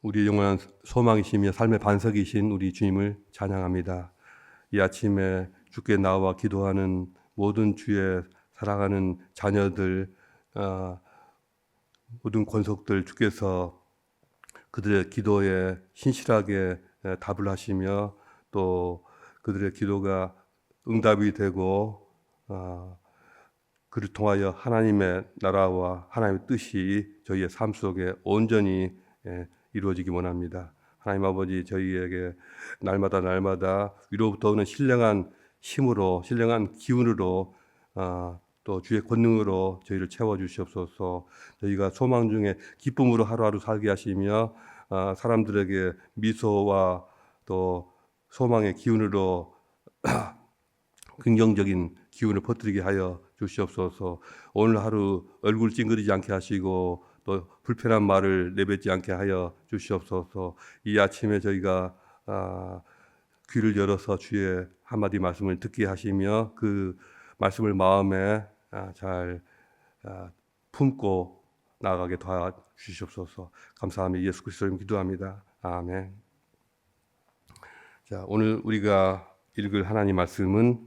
우리 영원한 소망이시며 삶의 반석이신 우리 주님을 찬양합니다. 이 아침에 주께 나와 기도하는 모든 주의 사랑하는 자녀들, 모든 권속들 주께서 그들의 기도에 신실하게 답을 하시며 또 그들의 기도가 응답이 되고 그를 통하여 하나님의 나라와 하나님의 뜻이 저희의 삶 속에 온전히 이루어지기 원합니다. 하나님 아버지, 저희에게 날마다 위로부터 오는 신령한 힘으로, 신령한 기운으로 또 주의 권능으로 저희를 채워주시옵소서. 저희가 소망 중에 기쁨으로 하루하루 살게 하시며 사람들에게 미소와 또 소망의 기운으로 긍정적인 기운을 퍼뜨리게 하여 주시옵소서. 오늘 하루 얼굴 찡그리지 않게 하시고 또 불편한 말을 내뱉지 않게 하여 주시옵소서. 이 아침에 저희가 귀를 열어서 주의 한마디 말씀을 듣게 하시며 그 말씀을 마음에 잘 품고 나아가게 도와주시옵소서. 감사하며 예수 그리스도 이름으로 기도합니다. 아멘. 자, 오늘 우리가 읽을 하나님 말씀은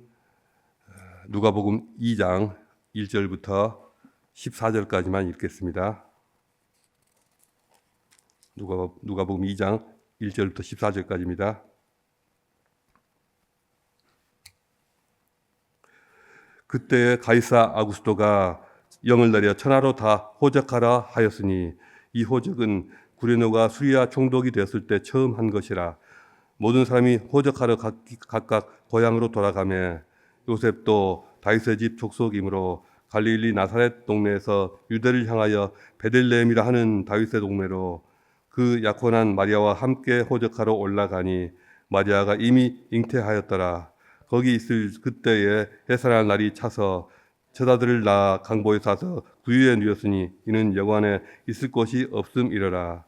누가복음 2장 1절부터 14절까지만 읽겠습니다. 누가복음 2장 1절부터 14절까지입니다. 그때 가이사 아구스토가 영을 내려 천하로 다 호적하라 하였으니 이 호적은 구레노가 수리아 총독이 되었을 때 처음 한 것이라. 모든 사람이 호적하러 각각 고향으로 돌아가매 요셉도 다윗의 집 족속이므로 갈릴리 나사렛 동네에서 유대를 향하여 베들레헴이라 하는 다윗의 동네로 그 약혼한 마리아와 함께 호적하러 올라가니 마리아가 이미 잉태하였더라. 거기 있을 그때에 해산할 날이 차서 처자들을 낳아 강보에 싸서 구유에 누웠으니 이는 여관에 있을 곳이 없음이러라.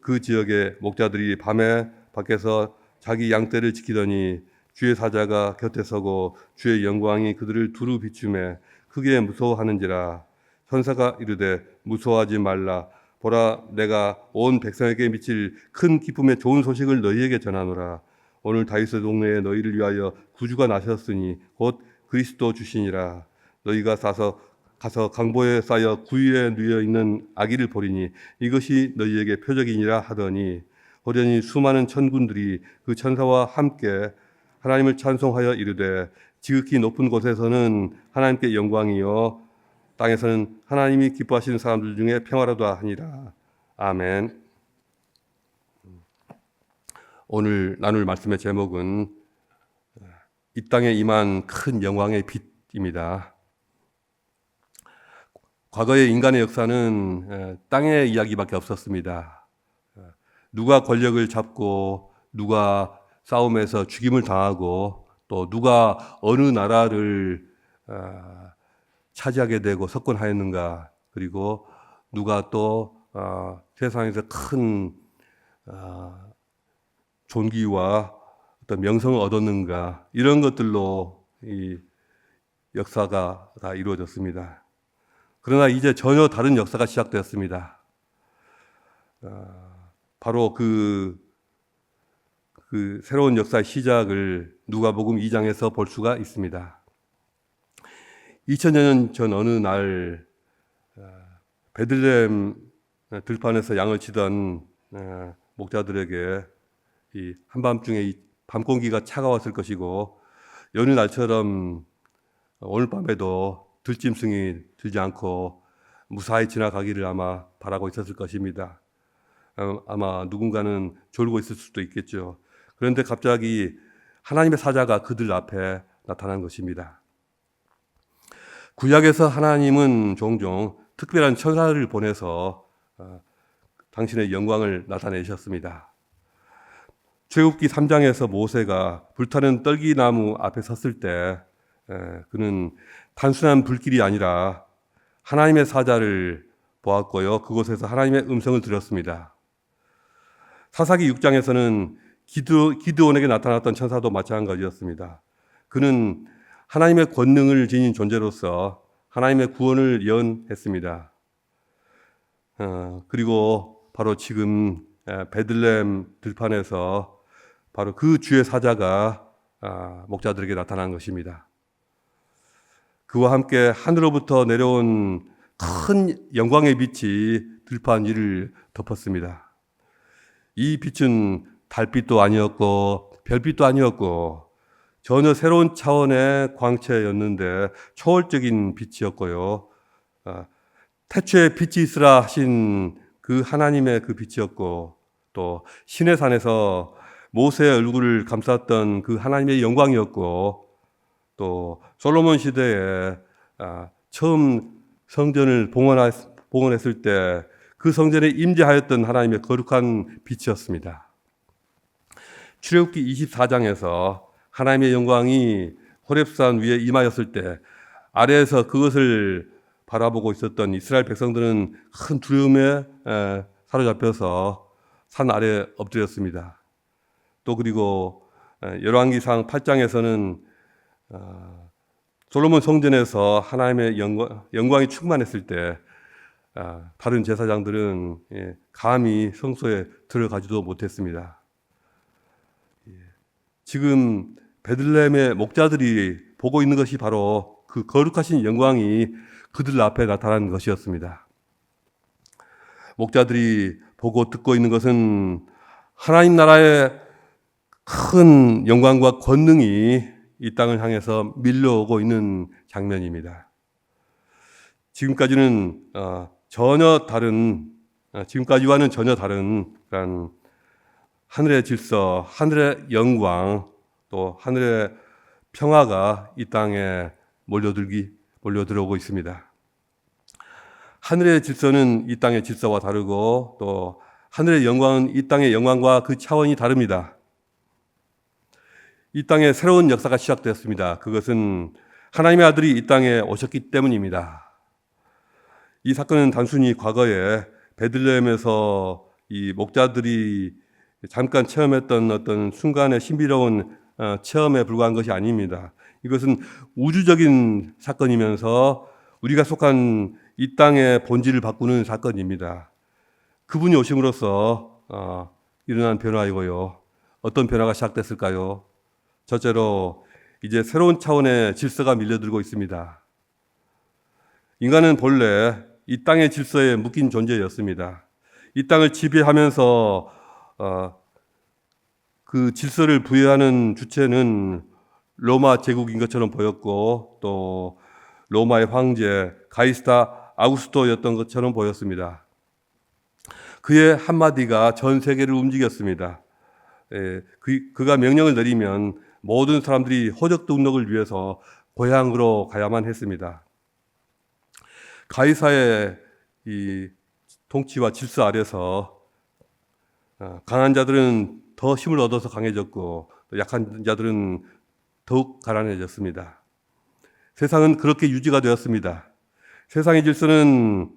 그 지역의 목자들이 밤에 밖에서 자기 양떼를 지키더니 주의 사자가 곁에 서고 주의 영광이 그들을 두루 비추매 크게 무서워하는지라. 천사가 이르되 무서워하지 말라. 보라, 내가 온 백성에게 미칠 큰 기쁨의 좋은 소식을 너희에게 전하노라. 오늘 다윗의 동네에 너희를 위하여 구주가 나셨으니 곧 그리스도 주시니라. 너희가 가서 강보에 쌓여 구유에 누워 있는 아기를 보리니 이것이 너희에게 표적이니라 하더니 호련히 수많은 천군들이 그 천사와 함께 하나님을 찬송하여 이르되 지극히 높은 곳에서는 하나님께 영광이요 땅에서는 하나님이 기뻐하시는 사람들 중에 평화로다 하니라. 아멘. 오늘 나눌 말씀의 제목은 이 땅에 임한 큰 영광의 빛입니다. 과거의 인간의 역사는 땅의 이야기밖에 없었습니다. 누가 권력을 잡고 누가 싸움에서 죽임을 당하고 또 누가 어느 나라를 차지하게 되고 석권하였는가, 그리고 누가 또 세상에서 큰 존귀와 어떤 명성을 얻었는가, 이런 것들로 이 역사가 다 이루어졌습니다. 그러나 이제 전혀 다른 역사가 시작되었습니다. 바로 그 새로운 역사의 시작을 누가복음 2장에서 볼 수가 있습니다. 2000여 년 전 어느 날 베들레헴 들판에서 양을 치던 목자들에게 이 한밤중에 이 밤 공기가 차가웠을 것이고 여느 날처럼 오늘 밤에도 들짐승이 들지 않고 무사히 지나가기를 아마 바라고 있었을 것입니다. 아마 누군가는 졸고 있을 수도 있겠죠. 그런데 갑자기 하나님의 사자가 그들 앞에 나타난 것입니다. 구약에서 하나님은 종종 특별한 천사를 보내서 당신의 영광을 나타내셨습니다. 출애굽기 3장에서 모세가 불타는 떨기나무 앞에 섰을 때 그는 단순한 불길이 아니라 하나님의 사자를 보았고요, 그곳에서 하나님의 음성을 들었습니다. 사사기 6장에서는 기드온에게 나타났던 천사도 마찬가지였습니다. 그는 하나님의 권능을 지닌 존재로서 하나님의 구원을 예언했습니다. 그리고 바로 지금 베들레헴 들판에서 바로 그 주의 사자가 목자들에게 나타난 것입니다. 그와 함께 하늘로부터 내려온 큰 영광의 빛이 들판 위를 덮었습니다. 이 빛은 달빛도 아니었고 별빛도 아니었고 전혀 새로운 차원의 광채였는데 초월적인 빛이었고요. 태초에 빛이 있으라 하신 그 하나님의 그 빛이었고 또 시내산에서 모세의 얼굴을 감쌌던 그 하나님의 영광이었고 또 솔로몬 시대에 처음 성전을 봉헌했을 때 그 성전에 임재하였던 하나님의 거룩한 빛이었습니다. 출애굽기 24장에서 하나님의 영광이 호렙산 위에 임하였을 때 아래에서 그것을 바라보고 있었던 이스라엘 백성들은 큰 두려움에 사로잡혀서 산 아래에 엎드렸습니다. 또 그리고 열왕기상 8장에서는 솔로몬 성전에서 하나님의 영광이 충만했을 때 다른 제사장들은 감히 성소에 들어가지도 못했습니다. 지금 베들레헴의 목자들이 보고 있는 것이 바로 그 거룩하신 영광이 그들 앞에 나타난 것이었습니다. 목자들이 보고 듣고 있는 것은 하나님 나라의 큰 영광과 권능이 이 땅을 향해서 밀려오고 있는 장면입니다. 지금까지와는 전혀 다른 그런 하늘의 질서, 하늘의 영광, 또 하늘의 평화가 이 땅에 몰려들어오고 있습니다. 하늘의 질서는 이 땅의 질서와 다르고 또 하늘의 영광은 이 땅의 영광과 그 차원이 다릅니다. 이 땅에 새로운 역사가 시작되었습니다. 그것은 하나님의 아들이 이 땅에 오셨기 때문입니다. 이 사건은 단순히 과거에 베들레헴에서 이 목자들이 잠깐 체험했던 어떤 순간의 신비로운 체험에 불과한 것이 아닙니다. 이것은 우주적인 사건이면서 우리가 속한 이 땅의 본질을 바꾸는 사건입니다. 그분이 오심으로써 일어난 변화이고요. 어떤 변화가 시작됐을까요? 첫째로 이제 새로운 차원의 질서가 밀려들고 있습니다. 인간은 본래 이 땅의 질서에 묶인 존재였습니다. 이 땅을 지배하면서 그 질서를 부여하는 주체는 로마 제국인 것처럼 보였고 또 로마의 황제 가이사 아구스토였던 것처럼 보였습니다. 그의 한마디가 전 세계를 움직였습니다. 그가 명령을 내리면 모든 사람들이 호적등록을 위해서 고향으로 가야만 했습니다. 가이사의 이 통치와 질서 아래서 강한 자들은 더 힘을 얻어서 강해졌고 약한 자들은 더욱 가난해졌습니다. 세상은 그렇게 유지가 되었습니다. 세상의 질서는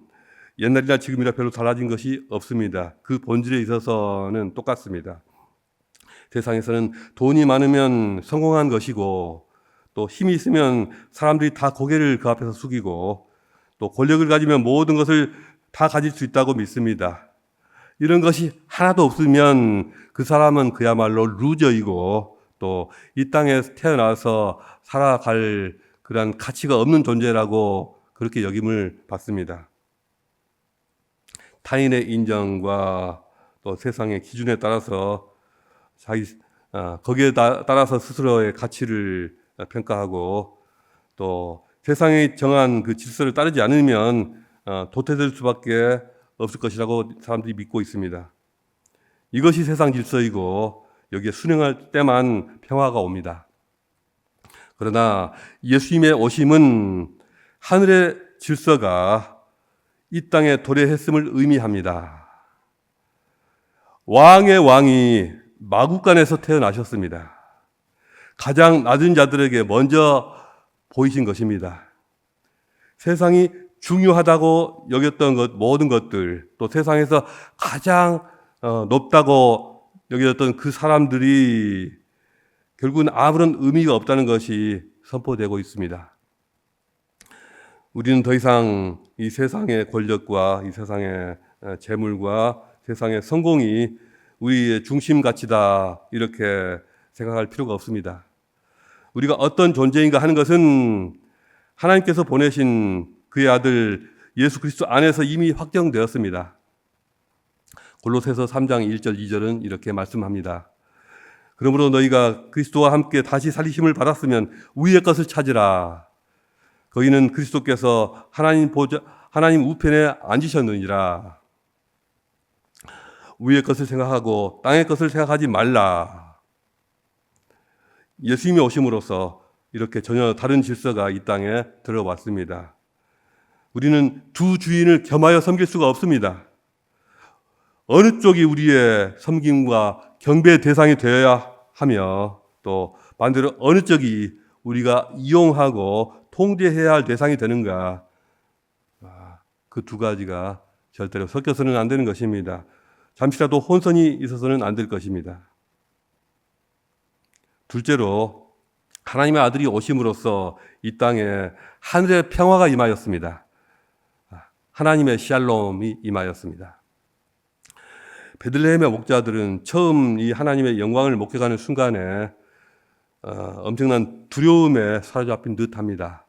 옛날이나 지금이나 별로 달라진 것이 없습니다. 그 본질에 있어서는 똑같습니다. 세상에서는 돈이 많으면 성공한 것이고 또 힘이 있으면 사람들이 다 고개를 그 앞에서 숙이고 또 권력을 가지면 모든 것을 다 가질 수 있다고 믿습니다. 이런 것이 하나도 없으면 그 사람은 그야말로 루저이고 또 이 땅에 태어나서 살아갈 그런 가치가 없는 존재라고 그렇게 역임을 받습니다. 타인의 인정과 또 세상의 기준에 따라서 거기에 따라서 스스로의 가치를 평가하고 또 세상이 정한 그 질서를 따르지 않으면 도태될 수밖에 없을 것이라고 사람들이 믿고 있습니다. 이것이 세상 질서이고 여기에 순응할 때만 평화가 옵니다. 그러나 예수님의 오심은 하늘의 질서가 이 땅에 도래했음을 의미합니다. 왕의 왕이 마구간에서 태어나셨습니다. 가장 낮은 자들에게 먼저 보이신 것입니다. 세상이 중요하다고 여겼던 모든 것들, 또 세상에서 가장 높다고 여겼던 그 사람들이 결국은 아무런 의미가 없다는 것이 선포되고 있습니다. 우리는 더 이상 이 세상의 권력과 이 세상의 재물과 세상의 성공이 우리의 중심 가치다 이렇게 생각할 필요가 없습니다. 우리가 어떤 존재인가 하는 것은 하나님께서 보내신 그의 아들 예수 그리스도 안에서 이미 확정되었습니다. 골로새서 3장 1절 2절은 이렇게 말씀합니다. 그러므로 너희가 그리스도와 함께 다시 살리심을 받았으면 위의 것을 찾으라. 거기는 그리스도께서 하나님 우편에 앉으셨느니라. 위의 것을 생각하고 땅의 것을 생각하지 말라. 예수님이 오심으로써 이렇게 전혀 다른 질서가 이 땅에 들어왔습니다. 우리는 두 주인을 겸하여 섬길 수가 없습니다. 어느 쪽이 우리의 섬김과 경배의 대상이 되어야 하며 또 반대로 어느 쪽이 우리가 이용하고 통제해야 할 대상이 되는가, 그 두 가지가 절대로 섞여서는 안 되는 것입니다. 잠시라도 혼선이 있어서는 안 될 것입니다. 둘째로 하나님의 아들이 오심으로써 이 땅에 하늘의 평화가 임하였습니다. 하나님의 샬롬이 임하였습니다. 베들레헴의 목자들은 처음 이 하나님의 영광을 목격하는 순간에 엄청난 두려움에 사로잡힌 듯합니다.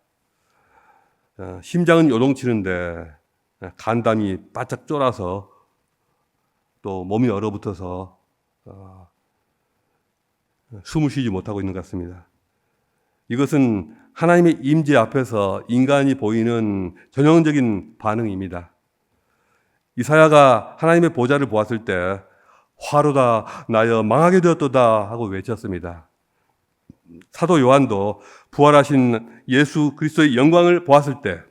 심장은 요동치는데 간담이 바짝 쫄아서 또 몸이 얼어붙어서 숨을 쉬지 못하고 있는 것 같습니다. 이것은 하나님의 임재 앞에서 인간이 보이는 전형적인 반응입니다. 이사야가 하나님의 보좌를 보았을 때 화로다 나여 망하게 되었도다 하고 외쳤습니다. 사도 요한도 부활하신 예수 그리스도의 영광을 보았을 때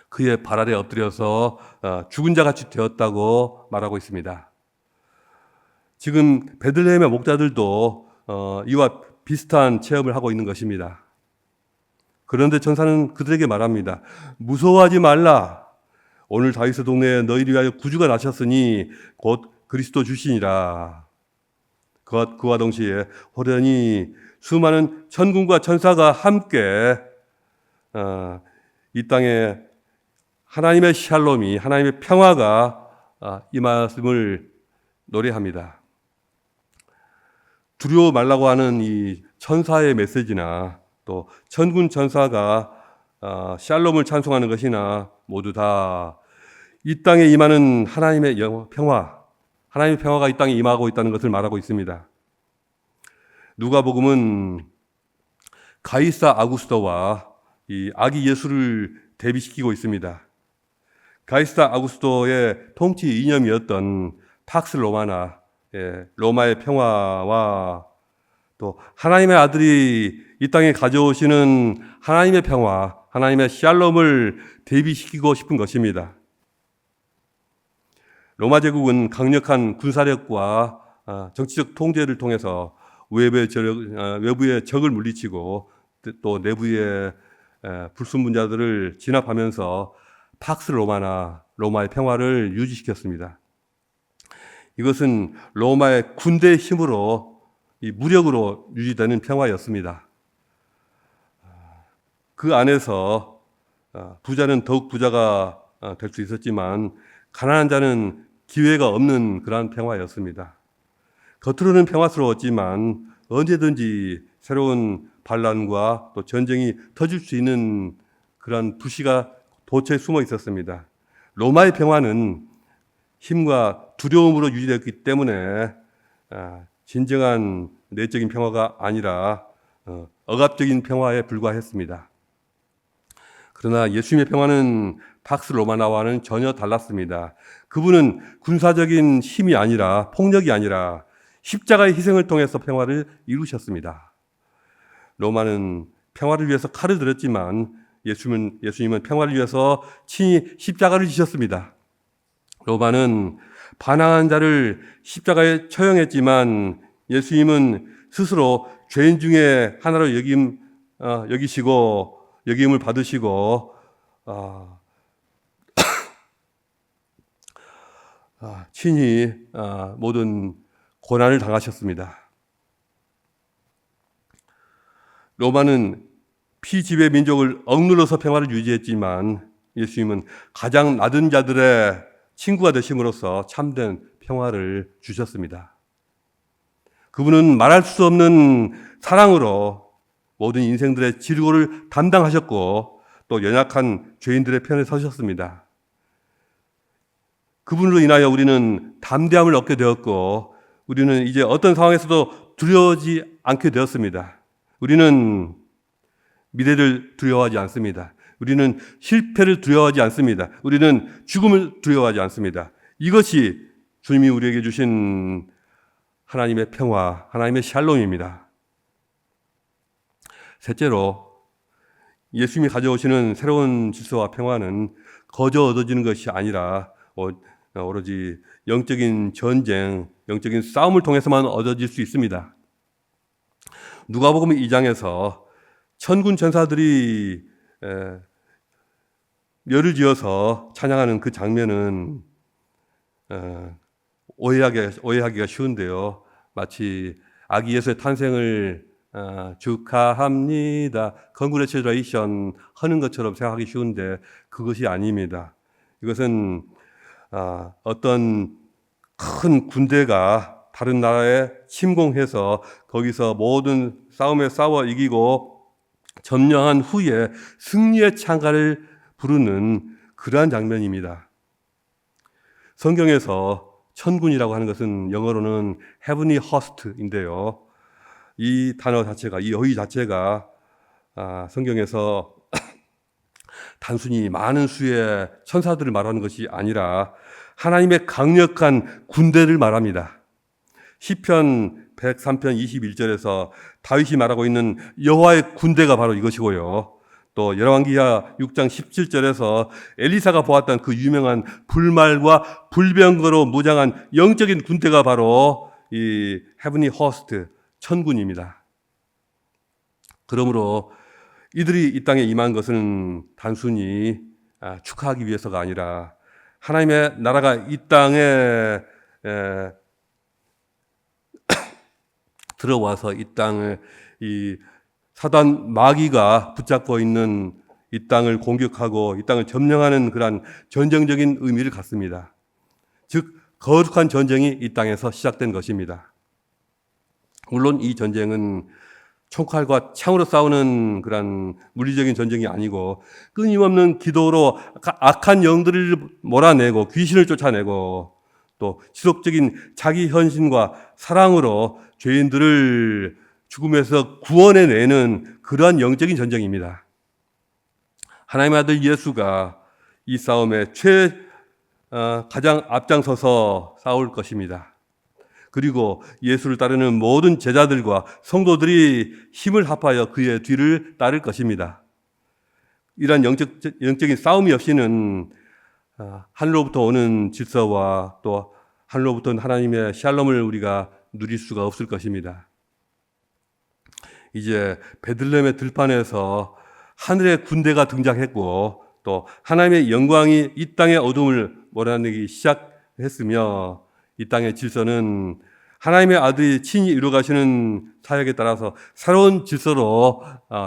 그의 발 아래 엎드려서 죽은 자같이 되었다고 말하고 있습니다. 지금 베들레헴의 목자들도 이와 비슷한 체험을 하고 있는 것입니다. 그런데 천사는 그들에게 말합니다. 무서워하지 말라. 오늘 다윗의 동네에 너희를 위하여 구주가 나셨으니 곧 그리스도 주시니라. 그와 동시에 호련히 수많은 천군과 천사가 함께 이 땅에 하나님의 샬롬이, 하나님의 평화가 임하였음을 노래합니다. 두려워 말라고 하는 이 천사의 메시지나 또 천군 천사가 샬롬을 찬송하는 것이나 모두 다 이 땅에 임하는 하나님의 평화, 하나님의 평화가 이 땅에 임하고 있다는 것을 말하고 있습니다. 누가복음은 가이사 아구스토와 이 아기 예수를 대비시키고 있습니다. 가이사 아구스토의 통치 이념이었던 팍스 로마나 로마의 평화와 또 하나님의 아들이 이 땅에 가져오시는 하나님의 평화, 하나님의 샬롬을 대비시키고 싶은 것입니다. 로마 제국은 강력한 군사력과 정치적 통제를 통해서 외부의 적을 물리치고 또 내부의 불순분자들을 진압하면서 팍스 로마나 로마의 평화를 유지시켰습니다. 이것은 로마의 군대의 힘으로 이 무력으로 유지되는 평화였습니다. 그 안에서 부자는 더욱 부자가 될 수 있었지만 가난한 자는 기회가 없는 그러한 평화였습니다. 겉으로는 평화스러웠지만 언제든지 새로운 반란과 또 전쟁이 터질 수 있는 그러한 불씨가 도처에 숨어 있었습니다. 로마의 평화는 힘과 두려움으로 유지되었기 때문에 진정한 내적인 평화가 아니라 억압적인 평화에 불과했습니다. 그러나 예수님의 평화는 팍스 로마나와는 전혀 달랐습니다. 그분은 군사적인 힘이 아니라 폭력이 아니라 십자가의 희생을 통해서 평화를 이루셨습니다. 로마는 평화를 위해서 칼을 들었지만 예수님은 평화를 위해서 친히 십자가를 지셨습니다. 로마는 반항한 자를 십자가에 처형했지만 예수님은 스스로 죄인 중에 하나로 여기시고 여김을 받으시고 친히 모든 고난을 당하셨습니다. 로마는 피지배 민족을 억눌러서 평화를 유지했지만 예수님은 가장 낮은 자들의 친구가 되심으로써 참된 평화를 주셨습니다. 그분은 말할 수 없는 사랑으로 모든 인생들의 질고를 담당하셨고 또 연약한 죄인들의 편에 서셨습니다. 그분으로 인하여 우리는 담대함을 얻게 되었고 우리는 이제 어떤 상황에서도 두려워하지 않게 되었습니다. 우리는 미래를 두려워하지 않습니다. 우리는 실패를 두려워하지 않습니다. 우리는 죽음을 두려워하지 않습니다. 이것이 주님이 우리에게 주신 하나님의 평화, 하나님의 샬롬입니다. 셋째로 예수님이 가져오시는 새로운 질서와 평화는 거저 얻어지는 것이 아니라 오로지 영적인 전쟁, 영적인 싸움을 통해서만 얻어질 수 있습니다. 누가복음 2장에서 천군 천사들이 멸을 지어서 찬양하는 그 장면은 오해하기가 쉬운데요. 마치 아기 예수의 탄생을 축하합니다, 컨그레츄레이션 하는 것처럼 생각하기 쉬운데 그것이 아닙니다. 이것은 어떤 큰 군대가 다른 나라에 침공해서 거기서 모든 싸움에 싸워 이기고 점령한 후에 승리의 찬가를 부르는 그러한 장면입니다. 성경에서 천군이라고 하는 것은 영어로는 heavenly host인데요. 이 단어 자체가, 이 어휘 자체가 성경에서 단순히 많은 수의 천사들을 말하는 것이 아니라 하나님의 강력한 군대를 말합니다. 시편 103편 21절에서 다윗이 말하고 있는 여호와의 군대가 바로 이것이고요. 또 열왕기하 6장 17절에서 엘리사가 보았던 그 유명한 불말과 불병거로 무장한 영적인 군대가 바로 이 헤븐리 호스트, 천군입니다. 그러므로 이들이 이 땅에 임한 것은 단순히 축하하기 위해서가 아니라 하나님의 나라가 이 땅에 들어와서 이 땅을 이 사단 마귀가 붙잡고 있는 이 땅을 공격하고 이 땅을 점령하는 그러한 전쟁적인 의미를 갖습니다. 즉 거룩한 전쟁이 이 땅에서 시작된 것입니다. 물론 이 전쟁은 총칼과 창으로 싸우는 그런 물리적인 전쟁이 아니고 끊임없는 기도로 악한 영들을 몰아내고 귀신을 쫓아내고 또 지속적인 자기 헌신과 사랑으로 죄인들을 죽음에서 구원해내는 그러한 영적인 전쟁입니다. 하나님의 아들 예수가 이 싸움에 가장 앞장서서 싸울 것입니다. 그리고 예수를 따르는 모든 제자들과 성도들이 힘을 합하여 그의 뒤를 따를 것입니다. 이러한 영적인 싸움이 없이는 하늘로부터 오는 질서와 또 하늘로부터 오는 하나님의 샬롬을 우리가 누릴 수가 없을 것입니다. 이제 베들레헴의 들판에서 하늘의 군대가 등장했고 또 하나님의 영광이 이 땅의 어둠을 몰아내기 시작했으며 이 땅의 질서는 하나님의 아들이 친히 이루어가시는 사역에 따라서 새로운 질서로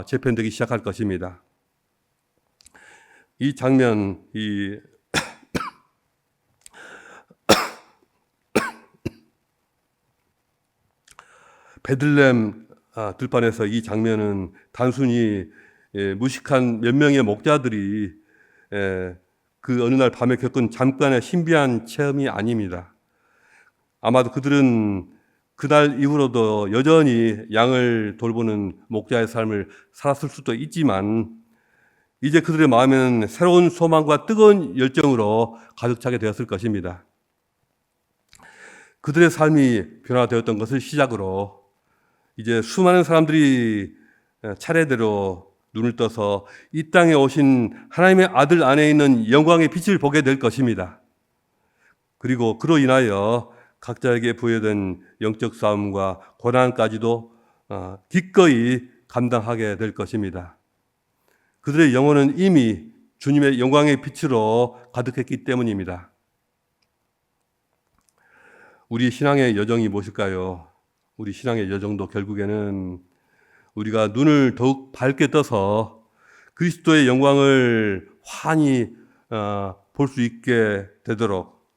재편되기 시작할 것입니다. 이 장면, 베들레헴 들판에서 이 장면은 단순히 무식한 몇 명의 목자들이 그 어느 날 밤에 겪은 잠깐의 신비한 체험이 아닙니다. 아마도 그들은 그날 이후로도 여전히 양을 돌보는 목자의 삶을 살았을 수도 있지만 이제 그들의 마음에는 새로운 소망과 뜨거운 열정으로 가득 차게 되었을 것입니다. 그들의 삶이 변화되었던 것을 시작으로 이제 수많은 사람들이 차례대로 눈을 떠서 이 땅에 오신 하나님의 아들 안에 있는 영광의 빛을 보게 될 것입니다. 그리고 그로 인하여 각자에게 부여된 영적 싸움과 고난까지도 기꺼이 감당하게 될 것입니다. 그들의 영혼은 이미 주님의 영광의 빛으로 가득했기 때문입니다. 우리 신앙의 여정이 무엇일까요? 우리 신앙의 여정도 결국에는 우리가 눈을 더욱 밝게 떠서 그리스도의 영광을 환히 볼 수 있게 되도록,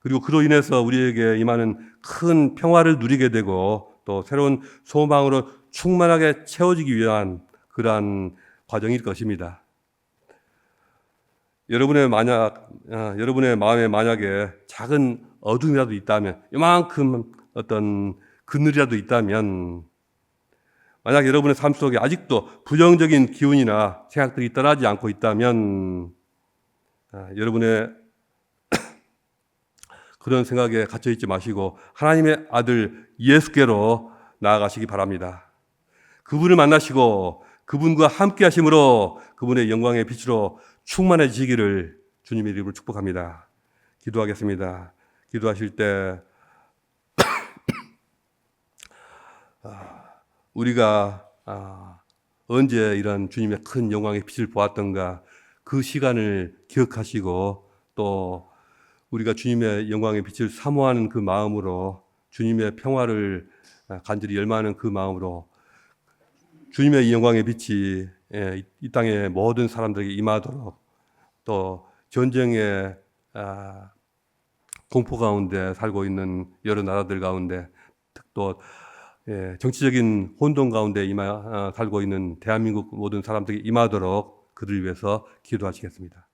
그리고 그로 인해서 우리에게 임하는 큰 평화를 누리게 되고 또 새로운 소망으로 충만하게 채워지기 위한 그러한 과정일 것입니다. 여러분의 마음에 만약에 작은 어둠이라도 있다면, 이만큼 어떤 그늘이라도 있다면, 만약 여러분의 삶 속에 아직도 부정적인 기운이나 생각들이 떠나지 않고 있다면, 여러분의 그런 생각에 갇혀 있지 마시고 하나님의 아들 예수께로 나아가시기 바랍니다. 그분을 만나시고 그분과 함께 하심으로 그분의 영광의 빛으로 충만해지기를 주님의 이름으로 축복합니다. 기도하겠습니다. 기도하실 때 우리가 언제 이런 주님의 큰 영광의 빛을 보았던가 그 시간을 기억하시고 또 우리가 주님의 영광의 빛을 사모하는 그 마음으로 주님의 평화를 간절히 열망하는 그 마음으로 주님의 이 영광의 빛이 이 땅의 모든 사람들에게 임하도록 또 전쟁의 공포 가운데 살고 있는 여러 나라들 가운데 또 정치적인 혼돈 가운데 살고 있는 대한민국 모든 사람들에게 임하도록 그들을 위해서 기도하시겠습니다.